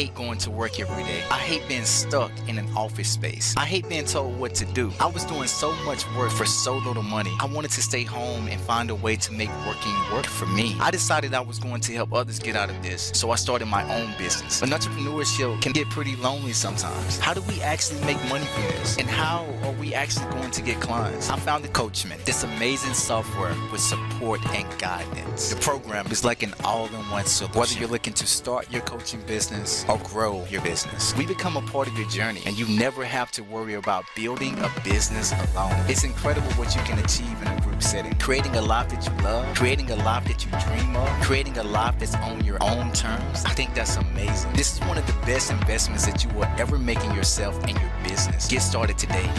hate going to work every day. I hate being stuck in an office space. I hate being told what to do. I was doing so much work for so little money. I wanted to stay home and find a way to make working work for me. I decided I was going to help others get out of this, so I started my own business. But entrepreneurship can get pretty lonely sometimes. How do we actually make money from this? And how are we actually going to get clients? I founded Coachman, this amazing software with support and guidance. The program is like an all-in-one solution. Whether you're looking to start your coaching business or grow your business, we become a part of your journey, and you never have to worry about building a business alone. It's incredible what you can achieve in a group setting. Creating a life that you love, creating a life that you dream of, creating a life that's on your own terms. I think that's amazing. This is one of the best investments that you will ever make in yourself and your business. Get started today.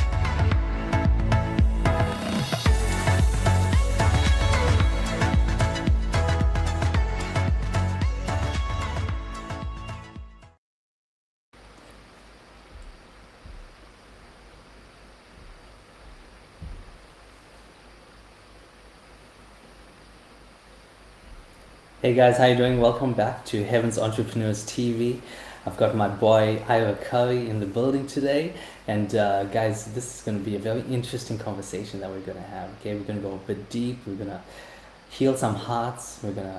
Hey guys, how you doing? Welcome back to Heaven's Entrepreneurs TV. I've got my boy Ira Curry in the building today, and guys, this is going to be a very interesting conversation that we're going to have. Okay, we're going to go a bit deep. We're going to heal some hearts. We're going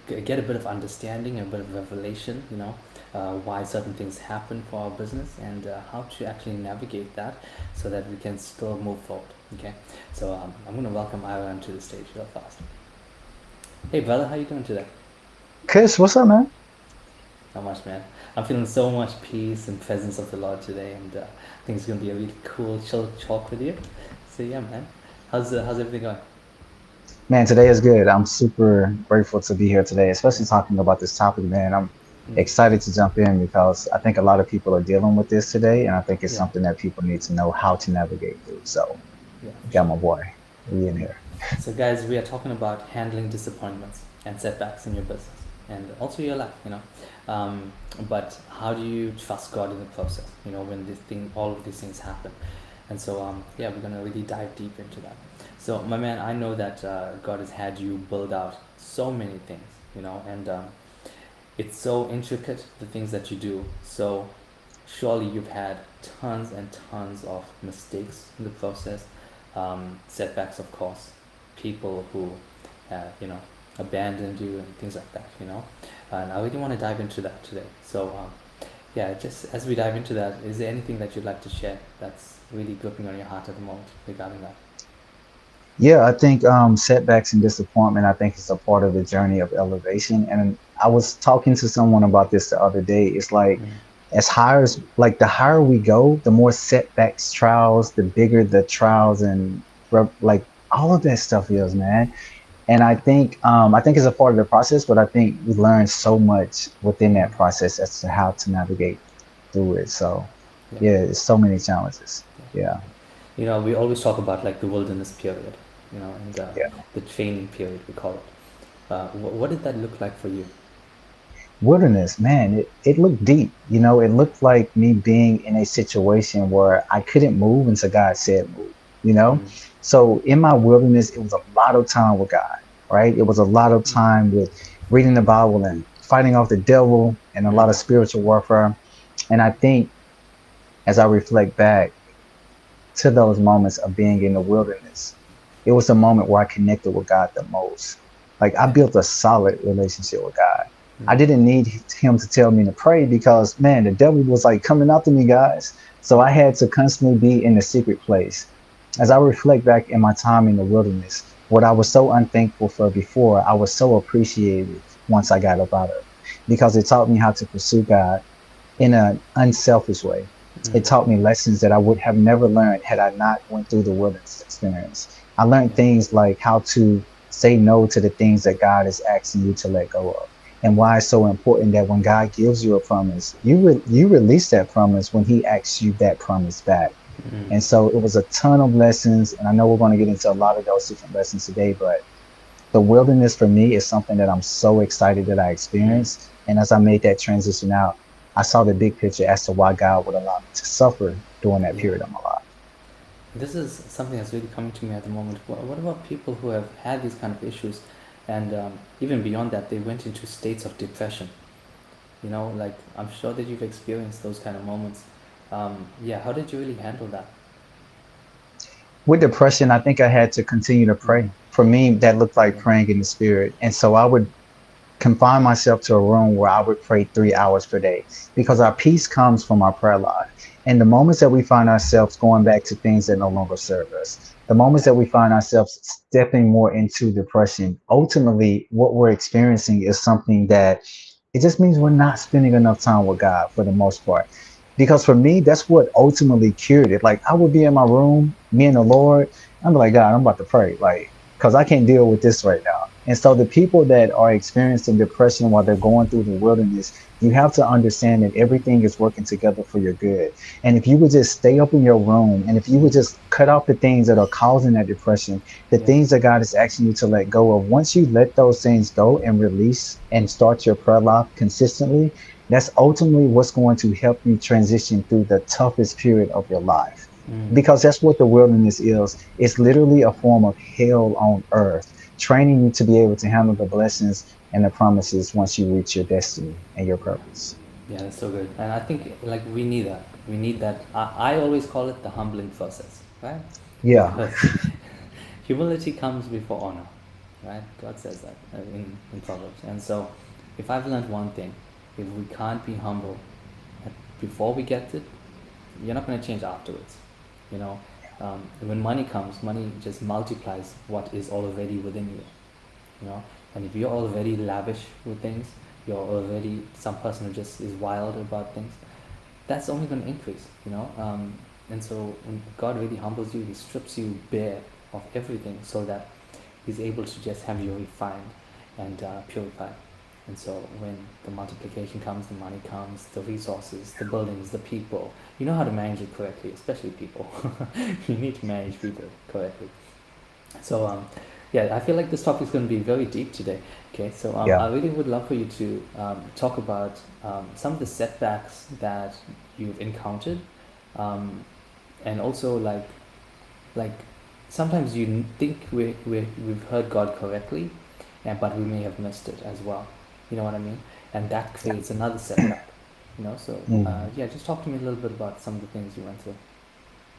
to get a bit of understanding, a bit of revelation. Why certain things happen for our business, and how to actually navigate that so that we can still move forward. Okay, so I'm going to welcome Ira onto the stage real fast. Hey brother, how you doing today? Chris, what's up, man? Not much, man. I'm feeling so much peace and presence of the Lord today, and I think it's gonna be a really cool, chill talk with you. So yeah, man. How's everything going? Man, today is good. I'm super grateful to be here today, especially talking about this topic, man. I'm Mm, excited to jump in because I think a lot of people are dealing with this today, and I think it's yeah, something that people need to know how to navigate through. So, yeah, for got sure. my boy, we in here. So guys, we are talking about handling disappointments and setbacks in your business and also your life. Um, but how do you trust God in the process? When all of these things happen. And so, yeah, we're gonna really dive deep into that. So, my man, I know that God has had you build out so many things, and it's so intricate, the things that you do. So, surely you've had tons and tons of mistakes in the process, setbacks, of course, people who, you know, abandoned you and things like that. And I really want to dive into that today. So, yeah, just as we dive into that, is there anything that you'd like to share that's really gripping on your heart at the moment regarding that? Yeah, I think setbacks and disappointment, I think is a part of the journey of elevation. And I was talking to someone about this the other day. It's like Mm, the higher we go, the more setbacks, trials, the bigger the trials and like all of that stuff is, man. And I think it's a part of the process, but I think we learn so much within mm, that process as to how to navigate through it. So yeah, yeah, it's so many challenges. yeah. Yeah. We always talk about like the wilderness period, and Yeah. the training period, we call it. What did that look like for you? Wilderness, man, it looked deep. It looked like me being in a situation where I couldn't move until God said move, you know? Mm, So in my wilderness, it was a lot of time with God, right? It was a lot of mm, time with reading the Bible and fighting off the devil and a lot mm, of spiritual warfare. And I think as I reflect back to those moments of being in the wilderness, it was a moment where I connected with God the most. Like I yeah. built a solid relationship with God. I Mm, didn't need him to tell me to pray because man, the devil was like coming after me, guys. So I yeah. had to constantly be in the secret place. As I reflect back in my time in the wilderness, what I was so unthankful for before, I was so appreciative once I got up out of it because it taught me how to pursue God in an unselfish way. It Mm, taught me lessons that I would have never learned had I not went through the wilderness experience. I learned yeah. things like how to say no to the things that God is asking you to let go of, and Yeah. why it's so important that when God gives you a promise, you release that promise when He asks you that promise back. Mm, And so it was a ton of lessons, and I know we're going to get into a lot of those different lessons today, but the wilderness for me is something that I'm so excited that I mm, experienced. And as I made that transition out, I saw the big picture as to why God would allow me to suffer during that yeah. period of my life. This is something that's really coming to me at the moment. What about people who have had these kind of issues, and even beyond that, they went into states of depression? Like I'm sure that you've experienced those kind of moments. Yeah, how did you really handle that? With depression, I think I had to continue to pray. For me, that looked like Yeah. praying in the spirit. And so I would confine myself to a room where I would pray 3 hours per day because our peace comes from our prayer life. And the moments that we find ourselves going back to things that no longer serve us, the moments that we find ourselves stepping more into depression, ultimately, what we're experiencing is something that it just means we're not spending enough time with God for the most part. Because for me, that's what ultimately cured it. Like I would be in my room, me and the Lord, I'm like, God, I'm about to pray, like, because I can't deal with this right now. And so the people that are experiencing depression while they're going through the wilderness, you have to understand that everything is working together for your good. And if you would just stay up in your room and if you would just cut off the things that are causing that depression, the Yeah. things that God is asking you to let go of, once you let those things go and release and start your prayer life consistently, that's ultimately what's going to help you transition through the toughest period of your life. Mm. Because that's what the wilderness is. It's literally a form of hell on earth, training you to be able to handle the blessings and the promises once you reach your destiny and your purpose. Yeah, that's so good. And I think like we need that. We need that. I always call it the humbling process, right? Yeah. Because humility comes before honor, right? God says that in Proverbs. And so if I've learned one thing, if we can't be humble before we get it, you're not going to change afterwards. You know, when money comes, money just multiplies what is already within you. And if you're already lavish with things, you're already some person who just is wild about things, that's only going to increase. And so when God really humbles you, he strips you bare of everything so that he's able to just have you refined and purified. And so when the multiplication comes, the money comes, the resources, the buildings, the people, you know how to manage it correctly, especially people. You need to manage people correctly. So yeah, I feel like this topic is going to be very deep today. Okay, so Yeah. I really would love for you to talk about some of the setbacks that you've encountered, um, and also like sometimes you think we've heard God correctly, but we may have missed it as well. You know what I mean? And that creates another setback. So Mhm. yeah, just talk to me a little bit about some of the things you went through.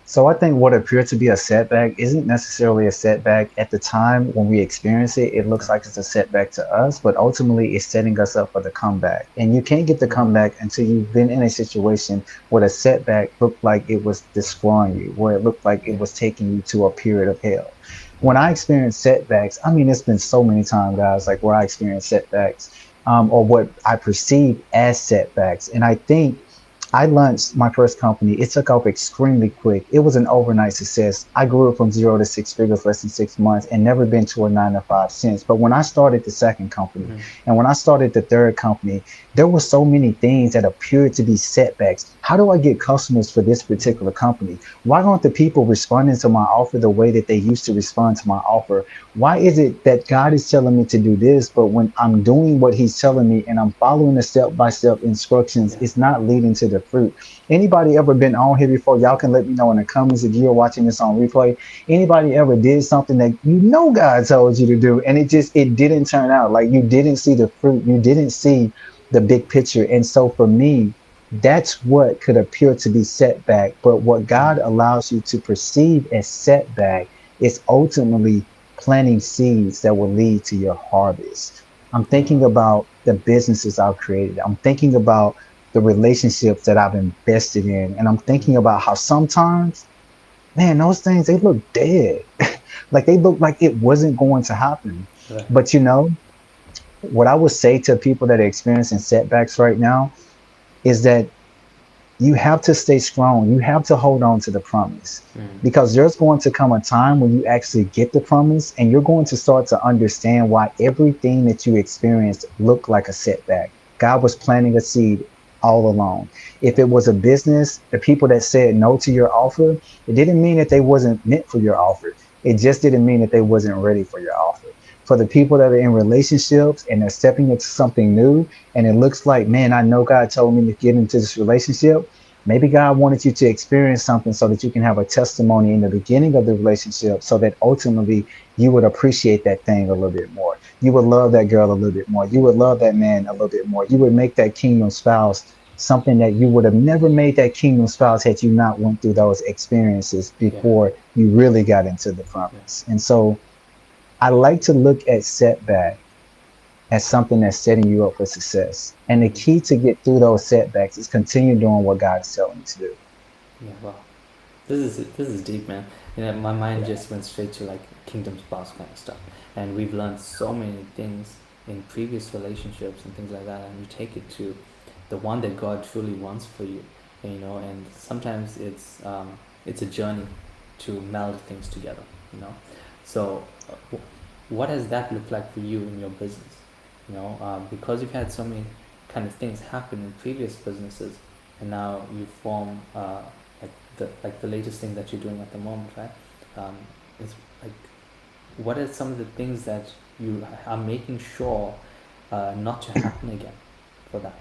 So I think what appeared to be a setback isn't necessarily a setback at the time when we experience it. It looks Yeah. like it's a setback to us, but ultimately it's setting us up for the comeback. And you can't get the Mm. comeback until you've been in a situation where the setback looked like it was destroying you, where it looked like it Yeah. was taking you to a period of hell. When I experience setbacks, I mean, it's been so many times, guys, like where I experience setbacks, or what I perceive as setbacks. And I think I launched my first company. It took off extremely quick. It was an overnight success. I grew it from 0 to 6 figures less than 6 months and never been to a 9 to 5 since. But when I started the second company Mm-hmm. and when I started the third company, there were so many things that appeared to be setbacks. How do I get customers for this particular company? Why aren't the people responding to my offer the way that they used to respond to my offer? Why is it that God is telling me to do this, but when I'm doing what he's telling me and I'm following the step-by-step instructions, Yeah. it's not leading to the fruit? Anybody ever been on here before? Y'all can let me know in the comments if you're watching this on replay. Anybody ever did something that God told you to do and it didn't turn out, like you didn't see the fruit, you didn't see the big picture? And so for me, that's what could appear to be setback, but what Mm. God allows you to perceive as setback is ultimately planting seeds that will lead to your harvest. I'm thinking Wow. about the businesses I've created. I'm thinking about the relationships that I've invested in. And I'm Mm. thinking about how sometimes, man, those things, they look dead. Like they look like it wasn't going to happen. Right. But what I would say to people that are experiencing setbacks right now is that you have to stay strong. You have to hold on to the promise Mm. because there's going to come a time when you actually get the promise and you're going to start to understand why everything that you experienced looked like a setback. God was planting a seed all along. If Yeah. it was a business, the people that said no to your offer, it didn't mean that they wasn't meant for your offer. It just didn't mean that they wasn't ready for your offer. For the people that are in relationships and they're stepping into something new, and it looks like, man, I know God told me to get into this relationship. Maybe God wanted you to experience something so that you can have a testimony in the beginning of the relationship so that ultimately you would appreciate that thing a little bit more. You would love that girl a little bit more. You would love that man a little bit more. You would make that kingdom spouse something that you would have never made that kingdom spouse had you not went through those experiences Yeah. before you really got into the Yeah. promise. And so I like to look at setback as something that's setting you up for success. And the key to get through those setbacks is continue doing what God is telling you to do. Yeah. Wow. This is deep, man. You know, my mind Yeah. just went straight to like kingdom spouse kind of stuff, and we've learned so many things in previous relationships and things like that, and you take it to the one that God truly wants for you, you know. And sometimes it's a journey to meld things together, you know. So, what has that looked like for you in your business? You know, because you've had so many kind of things happen in previous businesses, and now you form like the latest thing that you're doing at the moment, right? Is like, what are some of the things that you are making sure not to happen again for that?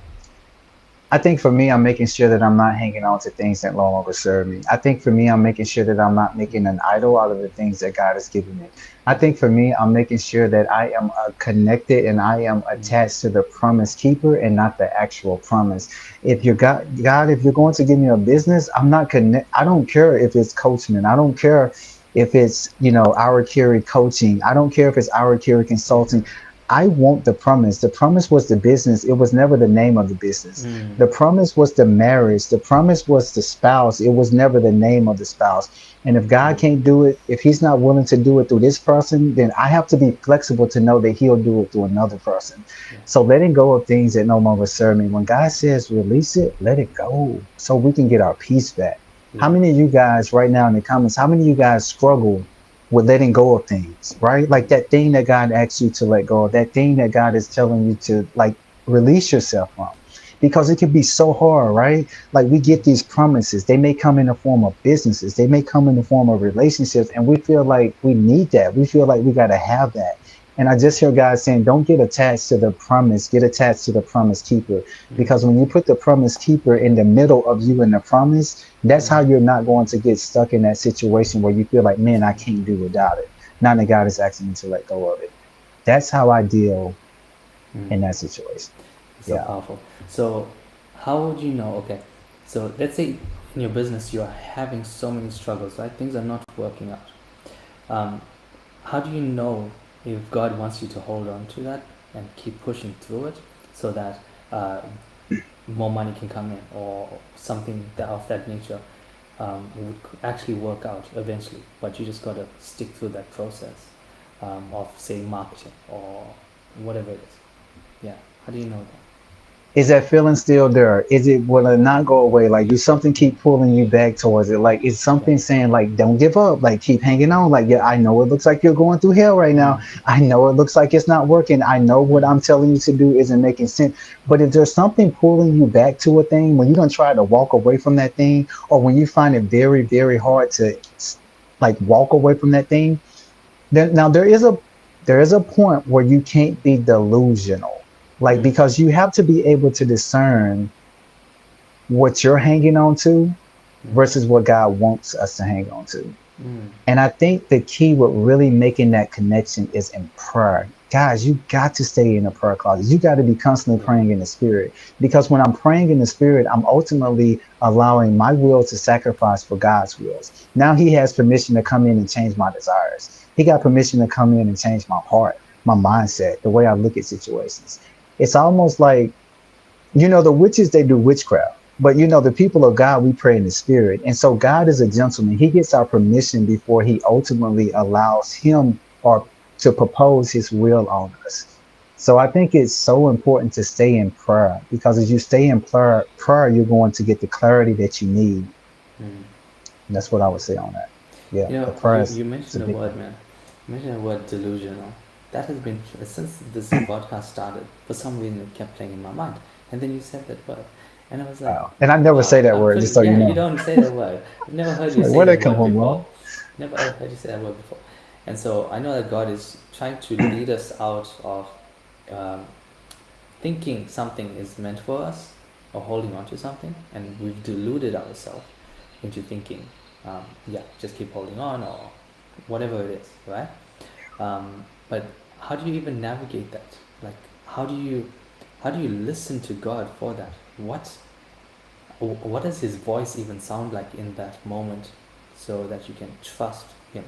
I think for me, I'm making sure that I'm not hanging on to things that no longer serve me. I think for me, I'm making sure that I'm not making an idol out of the things that God has given me. I think for me, I'm making sure that I am connected and I am attached to the promise keeper and not the actual promise. If you're God, if you're going to give me a business, I'm not connect. I don't care if it's coaching. I don't care if it's, Ira Curry coaching. I don't care if it's Ira Curry consulting. I want the promise. The promise was the business. It was never the name of the business. Mm. The promise was the marriage. The promise was the spouse. It was never the name of the spouse. And if God can't do it, if he's not willing to do it through this person, then I have to be flexible to know that he'll do it through another person. Yeah. So letting go of things that no longer serve me. When God says release it, let it go so we can get our peace back. How Yeah. many of you guys right now in the comments, how many of you guys struggle with letting go of things, right? Like that thing that God asks you to let go of, that thing that God is telling you to like release yourself from. Because it can be so hard, right? Like we get these promises. They may come in the form of businesses, they may come in the form of relationships, and we feel like we need that. We feel like we got to have that. And I just hear God saying, don't get attached to the promise, get attached to the promise keeper. Because when you put the promise keeper in the middle of you and the promise, that's how you're not going to get stuck in that situation where you feel like, man, I can't do without it. Now that God is asking me to let go of it. That's how I deal in that situation. So Yeah. powerful. So, how would you know? Okay, so let's say in your business you are having so many struggles, right? Things are not working out. How do you know if God wants you to hold on to that and keep pushing through it so that more money can come in or something of that nature would actually work out eventually? But you just got to stick through that process of, say, marketing or whatever it is. Yeah. How do you know that? Is that feeling still there? Is it will it not go away? Like, do something keep pulling you back towards it? Like, is Yeah. something saying like, don't give up? Like, keep hanging on. Like, yeah, I know it looks like you're going through hell right now. I know it looks like it's not working. I know what I'm telling you to do isn't making sense. But if there's something pulling you back to a thing, when you don't try to walk away from that thing, or when you find it very, very hard to like walk away from that thing, then now there is a point where you can't be delusional. Like, because you have to be able to discern what you're hanging on to versus what God wants us to hang on to. And I think the key with really making that connection is in prayer. Guys, you got to stay in the prayer closet. You got to be constantly praying in the spirit. Because when I'm praying in the spirit, I'm ultimately allowing my will to sacrifice for God's wills. Now he has permission to come in and change my desires. He got permission to come in and change my heart, my mindset, the way I look at situations. It's almost like, the witches, they do witchcraft. But the people of God, we pray in the spirit. And so God is a gentleman. He gets our permission before he ultimately allows him or to propose his will on us. So I think it's so important to stay in prayer, because as you stay in prayer, you're going to get the clarity that you need. And that's what I would say on that. Yeah, You the know, prayer you is a mentioned a big word, thing. man. You mentioned a word, delusional. That has been, since this podcast started, for some reason it kept playing in my mind. And then you said that word. And I was like, Wow. And I never say wow, that I'm word, pretty, just so you yeah, you know. don't say that word. I've never heard you Like, say where'd that that come word from, before. bro? Never ever heard you say that word before. And so I know that God is trying to lead us out of thinking something is meant for us or holding on to something, and we've deluded ourselves into thinking, yeah, just keep holding on or whatever it is, right? But how do you even navigate that? Like, how do you listen to God for that? What does His voice even sound like in that moment, so that you can trust Him?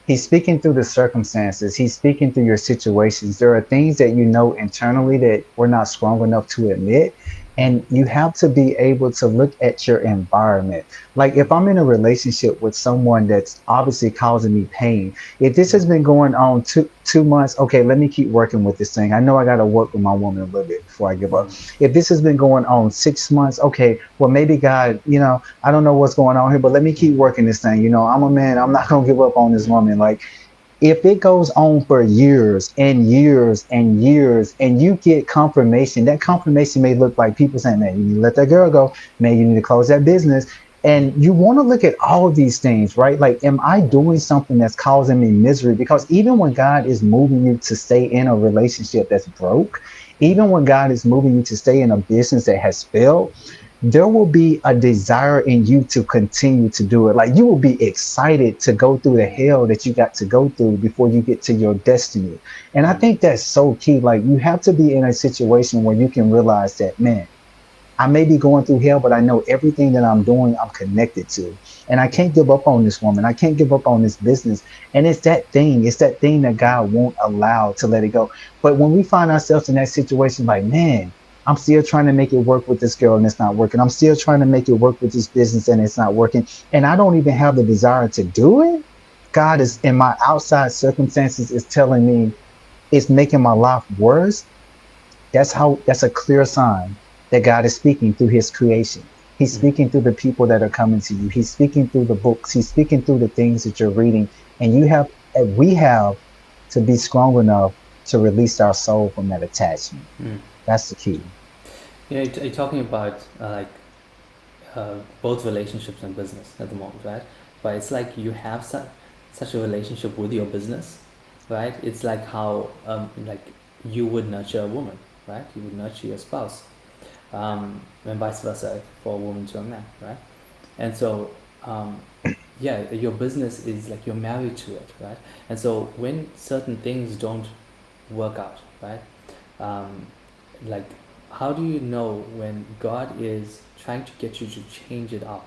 He's speaking through the circumstances. He's speaking through your situations. There are things that you know internally that we're not strong enough to admit. And you have to be able to look at your environment. Like if I'm in a relationship with someone that's obviously causing me pain, if this has been going on two months, okay, let me keep working with this thing. I know I got to work with my woman a little bit before I give up. If this has been going on 6 months, okay, well maybe God, I don't know what's going on here, but let me keep working this thing. I'm a man. I'm not gonna give up on this woman. Like if it goes on for years and years and years and you get confirmation, that confirmation may look like people saying, man, you need to let that girl go. Man, you need to close that business. And you want to look at all of these things, right? Like, am I doing something that's causing me misery? Because even when God is moving you to stay in a relationship that's broke, even when God is moving you to stay in a business that has failed, there will be a desire in you to continue to do it. Like you will be excited to go through the hell that you got to go through before you get to your destiny. And I think that's so key. Like you have to be in a situation where you can realize that, man, I may be going through hell, but I know everything that I'm doing, I'm connected to. And I can't give up on this woman. I can't give up on this business. And it's that thing that God won't allow to let it go. But when we find ourselves in that situation, like, man, I'm still trying to make it work with this girl and it's not working. I'm still trying to make it work with this business and it's not working. And I don't even have the desire to do it. God is in my outside circumstances is telling me it's making my life worse. That's a clear sign that God is speaking through his creation. He's speaking through the people that are coming to you. He's speaking through the books. He's speaking through the things that you're reading. And we have to be strong enough to release our soul from that attachment. That's the key. You're talking about both relationships and business at the moment, right? But it's like you have such a relationship with your business, right? It's like how like you would nurture a woman, right? You would nurture your spouse, and vice versa for a woman to a man, right? And so yeah, your business is like you're married to it, right? And so when certain things don't work out, right? Like how do you know when God is trying to get you to change it up?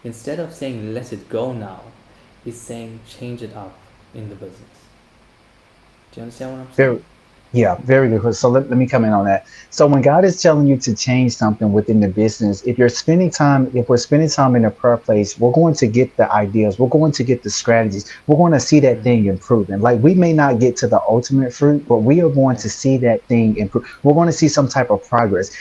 Instead of saying let it go now, he's saying change it up in the business. Do you understand what I'm saying? Yeah, very good. So let me come in on that. So when God is telling you to change something within the business, if we're spending time in a prayer place, we're going to get the ideas, we're going to get the strategies, we're going to see that thing improving. Like we may not get to the ultimate fruit, but we are going to see that thing improve. We're going to see some type of progress.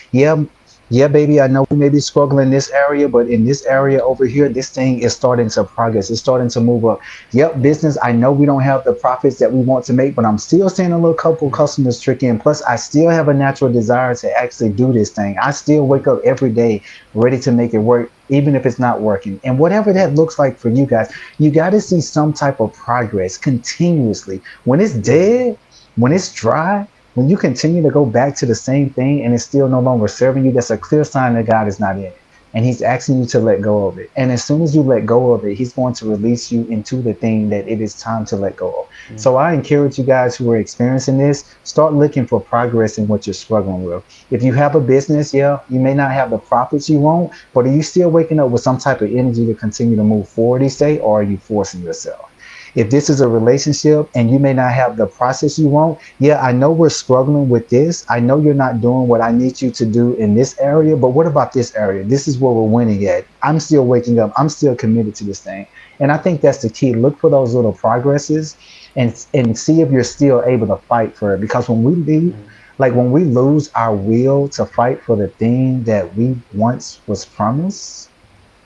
Yeah, baby, I know we may be struggling in this area, but in this area over here, this thing is starting to progress. It's starting to move up. Yep, business. I know we don't have the profits that we want to make, but I'm still seeing a little couple customers trick in. Plus, I still have a natural desire to actually do this thing. I still wake up every day ready to make it work, even if it's not working. And whatever that looks like for you guys, you got to see some type of progress continuously. When it's dead, when it's dry, when you continue to go back to the same thing and it's still no longer serving you, that's a clear sign that God is not in it. And he's asking you to let go of it. And as soon as you let go of it, he's going to release you into the thing that it is time to let go of. So I encourage you guys who are experiencing this, start looking for progress in what you're struggling with. If you have a business, yeah, you may not have the profits you want, but are you still waking up with some type of energy to continue to move forward each day, or are you forcing yourself? If this is a relationship and you may not have the process you want, yeah, I know we're struggling with this. I know you're not doing what I need you to do in this area, but what about this area? This is where we're winning at. I'm still waking up. I'm still committed to this thing. And I think that's the key. Look for those little progresses and see if you're still able to fight for it. Because when we lose our will to fight for the thing that we once was promised,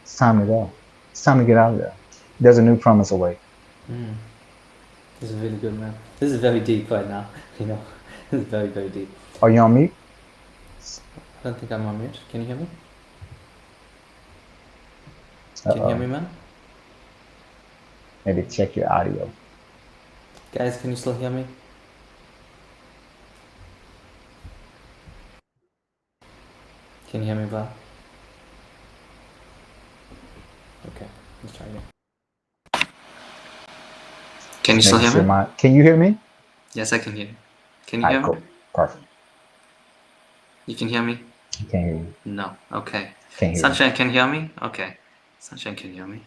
it's time to go. It's time to get out of there. There's a new promise away. This is really good, man. This is very deep right now. This is very, very deep. Are you on mute? I don't think I'm on mute. Can you hear me? Can you hear me, man? Maybe check your audio. Guys, can you still hear me? Can you hear me well? Okay, let's try again. Can you still Making hear sure me? Can you hear me? Yes, I can hear you. Can you All hear right, me? cool. Perfect. You can hear me? I can't hear you. No. Okay. Can't hear you. Sunshine can hear me? Okay. Sunshine can hear me.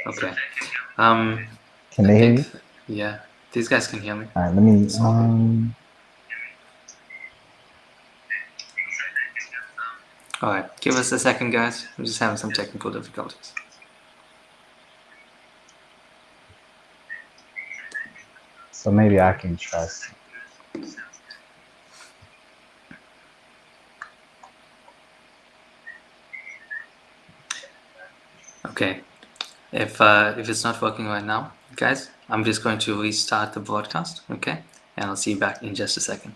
Okay. Can I they hear think, you? yeah, these guys can hear me. All right, let me. It's all good. All right, give us a second, guys. We're just having some technical difficulties. So maybe I can trust. Okay. If it's not working right now, guys, I'm just going to restart the broadcast, okay? And I'll see you back in just a second.